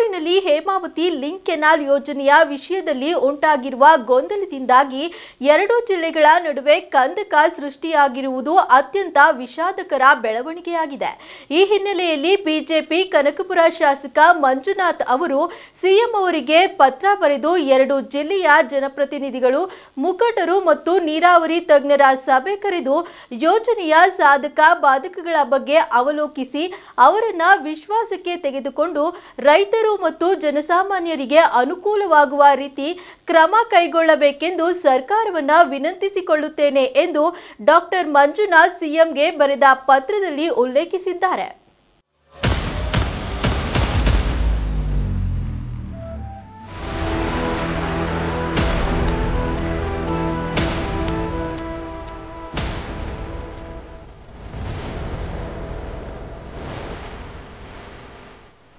ಬೆಂಗಳೂರಿನಲ್ಲಿ Hemavathi link canal ಯೋಜನೆಯ ವಿಷಯದಲ್ಲಿ ಉಂಟಾಗಿರುವ ಗೊಂದಲದಿಂದಾಗಿ ಎರಡು ಜಿಲ್ಲೆಗಳ ನಡುವೆ ಕಂದಕ ಸೃಷ್ಟಿಯಾಗಿರುವುದು ಅತ್ಯಂತ ವಿಷಾದಕರ ಬೆಳವಣಿಗೆಯಾಗಿದೆ। ಈ ಹಿನ್ನೆಲೆಯಲ್ಲಿ ಬಿಜೆಪಿ ಕನಕಪುರ ಶಾಸಕ ಮಂಜುನಾಥ್ ಅವರು ಸಿಎಂ ಅವರಿಗೆ ಪತ್ರ ಬರೆದು ಎರಡು ಜಿಲ್ಲೆಯ ಜನಪ್ರತಿನಿಧಿಗಳು, ಮುಖಂಡರು ಮತ್ತು ನೀರಾವರಿ ತಜ್ಞರ ಸಭೆ ಕರೆದು ಯೋಜನೆಯ ಸಾಧಕ ಬಾಧಕಗಳ ಬಗ್ಗೆ ಅವಲೋಕಿಸಿ ಅವರನ್ನ ವಿಶ್ವಾಸಕ್ಕೆ ತೆಗೆದುಕೊಂಡು ರೈತರು ಮತ್ತು ಜನಸಾಮಾನ್ಯರಿಗೆ ಅನುಕೂಲವಾಗುವ ರೀತಿ ಕ್ರಮ ಕೈಗೊಳ್ಳಬೇಕೆಂದು ಸರ್ಕಾರವನ್ನ ವಿನಂತಿಸಿಕೊಳ್ಳುತ್ತೇನೆ ಎಂದು ಡಾಕ್ಟರ್ ಮಂಜುನಾಥ್ ಸಿಎಂಗೆ ಬರೆದ ಪತ್ರದಲ್ಲಿ ಉಲ್ಲೇಖಿಸಿದ್ದಾರೆ।